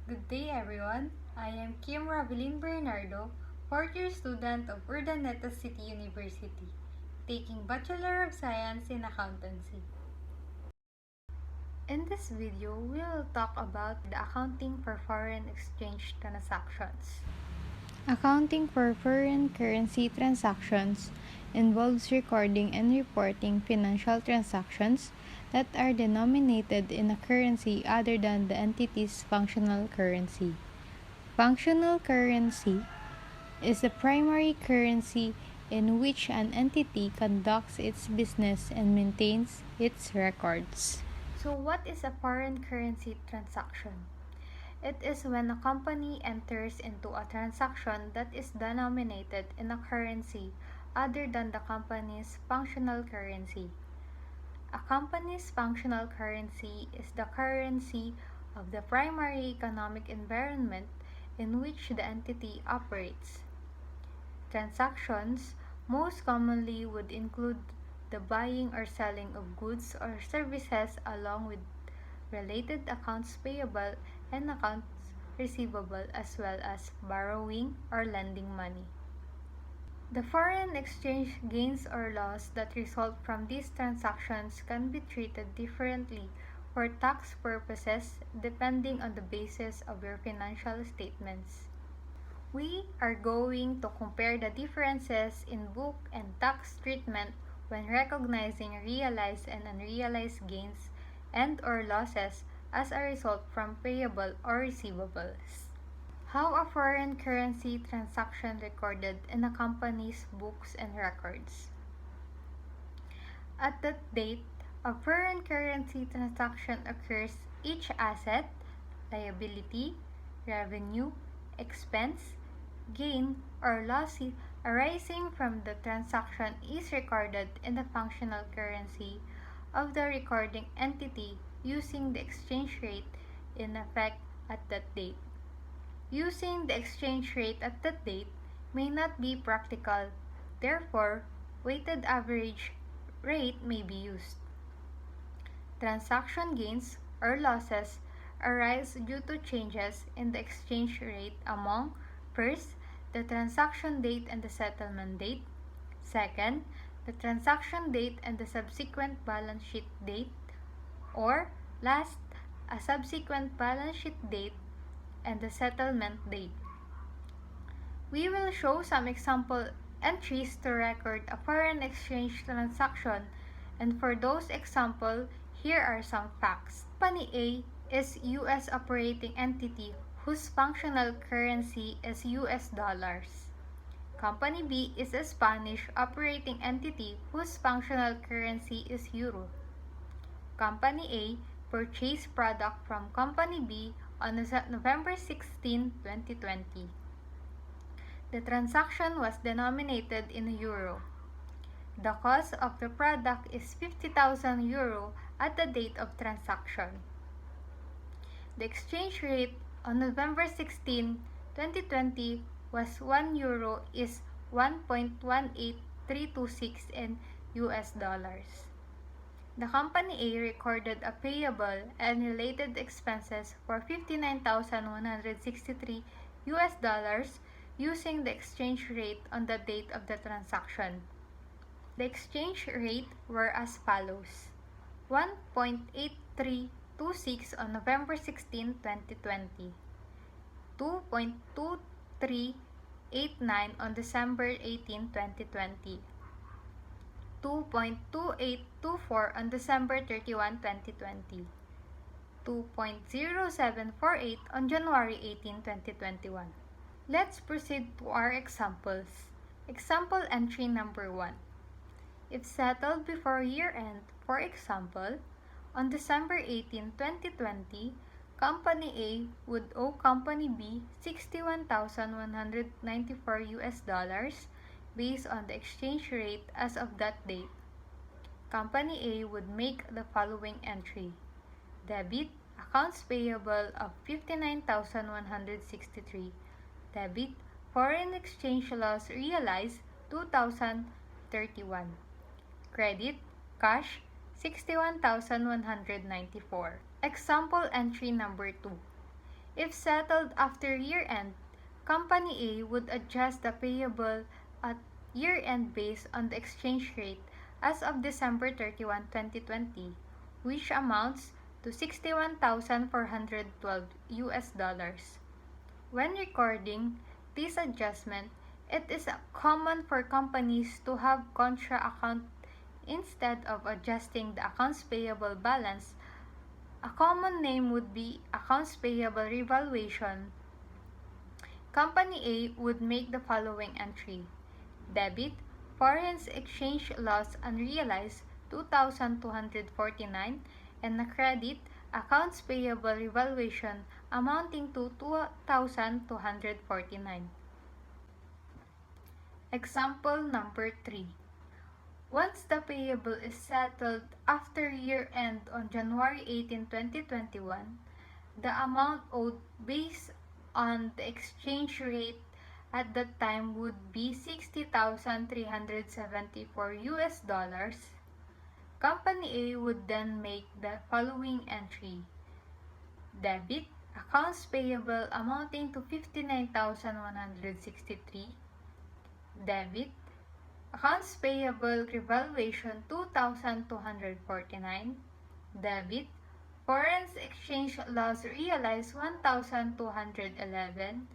Good day everyone. I am Rovelyn Bernardo, fourth year student of Urdaneta City University, taking Bachelor of Science in Accountancy. In this video, we will talk about the accounting for foreign exchange transactions. Accounting for foreign currency transactions involves recording and reporting financial transactions that are denominated in a currency other than the entity's functional currency. Functional currency is the primary currency in which an entity conducts its business and maintains its records. So what is a foreign currency transaction? It is when a company enters into a transaction that is denominated in a currency other than the company's functional currency. A company's functional currency is the currency of the primary economic environment in which the entity operates. Transactions most commonly would include the buying or selling of goods or services along with related accounts payable and accounts receivable, as well as borrowing or lending money. The foreign exchange gains or loss that result from these transactions can be treated differently for tax purposes depending on the basis of your financial statements. We are going to compare the differences in book and tax treatment when recognizing realized and unrealized gains and or losses as a result from payable or receivables. How a foreign currency transaction recorded in a company's books and records. At that date, a foreign currency transaction occurs each asset, liability, revenue, expense, gain, or loss arising from the transaction is recorded in the functional currency of the recording entity using the exchange rate in effect at that date. Using the exchange rate at that date may not be practical, therefore, weighted average rate may be used. Transaction gains or losses arise due to changes in the exchange rate among, first, the transaction date and the settlement date, second, the transaction date and the subsequent balance sheet date, or last, a subsequent balance sheet date and the settlement date. We will show some example entries to record a foreign exchange transaction, and for those examples, here are some facts. Company A is US operating entity whose functional currency is US dollars. Company B is a Spanish operating entity whose functional currency is euro. Company A purchased product from Company B on November 16, 2020. The transaction was denominated in euro. The cost of the product is 50,000 euro at the date of transaction. The exchange rate on November 16, 2020 was 1 euro is 1.18326 in US dollars. The Company A recorded a payable and related expenses for 59,163 US dollars using the exchange rate on the date of the transaction. The exchange rate were as follows: 1.8326 on November 16, 2020, 2.2389 on December 18, 2020, 2.2824 on December 31, 2020, 2.0748 on January 18, 2021. Let's proceed to our examples. Example entry number 1. If settled before year-end, for example, on December 18, 2020, Company A would owe Company B 61,194 US dollars based on the exchange rate as of that date. Company A would make the following entry: debit accounts payable of 59,163, debit foreign exchange loss realized 2,031, credit cash 61,194. Example entry number 2. If settled after year-end, Company A would adjust the payable at year-end based on the exchange rate as of December 31, 2020, which amounts to $61,412. When recording this adjustment, it is common for companies to have contra account instead of adjusting the accounts payable balance. A common name would be accounts payable revaluation. Company A would make the following entry: debit, foreign exchange loss unrealized 2,249, and a credit, accounts payable revaluation amounting to 2,249. Example number 3. Once the payable is settled after year-end on January 18, 2021, the amount owed based on the exchange rate at that time would be $60,374. Company A would then make the following entry: debit, accounts payable amounting to 59,163, debit, accounts payable revaluation 2,249, debit, foreign exchange loss realized 1,211,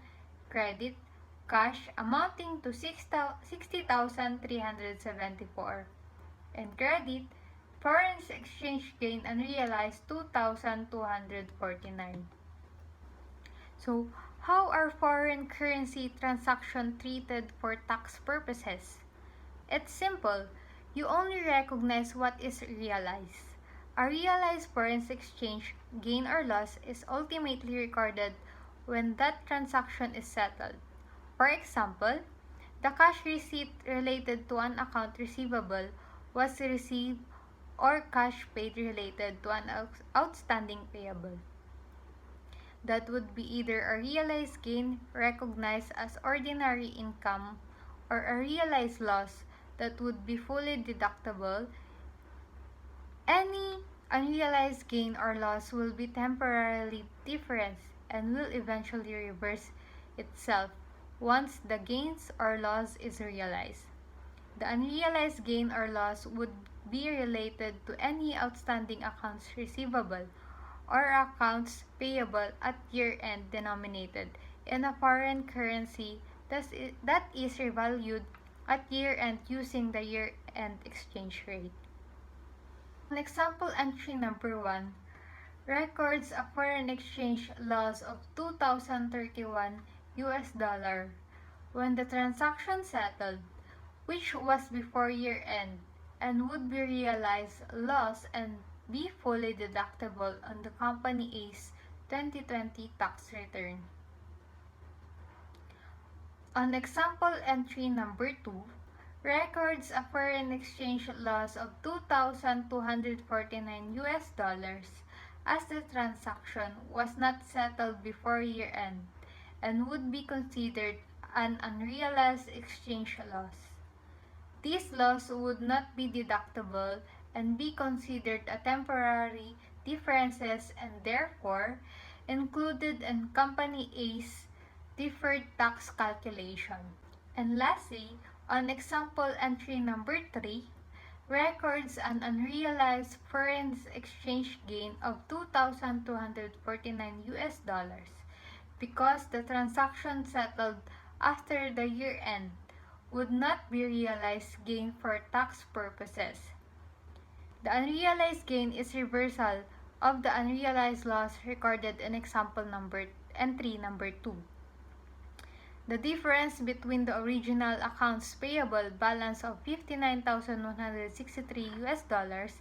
credit, cash amounting to 60,374, and credit, foreign exchange gain unrealized 2,249. So, how are foreign currency transactions treated for tax purposes? It's simple. You only recognize what is realized. A realized foreign exchange gain or loss is ultimately recorded when that transaction is settled. For example, the cash receipt related to an account receivable was received, or cash paid related to an outstanding payable. That would be either a realized gain recognized as ordinary income or a realized loss that would be fully deductible. Any unrealized gain or loss will be temporarily different and will eventually reverse itself once the gains or loss is realized. The unrealized gain or loss would be related to any outstanding accounts receivable or accounts payable at year-end denominated in a foreign currency that is revalued at year-end using the year-end exchange rate. On example entry number 1, records a foreign exchange loss of 2,031 US dollar when the transaction settled, which was before year-end, and would be realized loss and be fully deductible on the Company A's 2020 tax return. On example entry number 2, records a foreign exchange loss of 2,249 US dollars as the transaction was not settled before year-end and would be considered an unrealized exchange loss. This loss would not be deductible and be considered a temporary differences and therefore included in Company A's deferred tax calculation. And lastly, on example entry number 3, records an unrealized foreign exchange gain of 2,249 US dollars because the transaction settled after the year-end would not be realized gain for tax purposes. The unrealized gain is reversal of the unrealized loss recorded in example entry number 2. The difference between the original accounts payable balance of 59,163 US dollars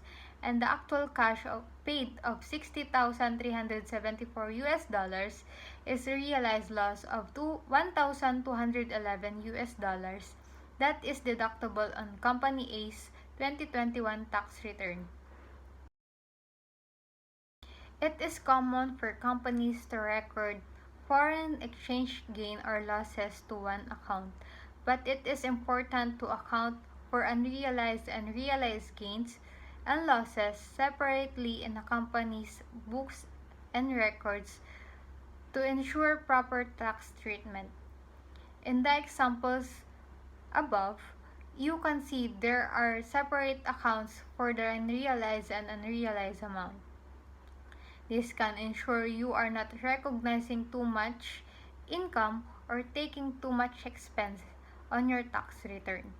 and the actual cash paid of 60,374 US dollars is a realized loss of 1,211 US dollars that is deductible on Company A's 2021 tax return. It is common for companies to record foreign exchange gain or losses to one account, but it is important to account for unrealized and realized gains and losses separately in a company's books and records to ensure proper tax treatment. In the examples above, you can see there are separate accounts for the unrealized and unrealized amount. This can ensure you are not recognizing too much income or taking too much expense on your tax return.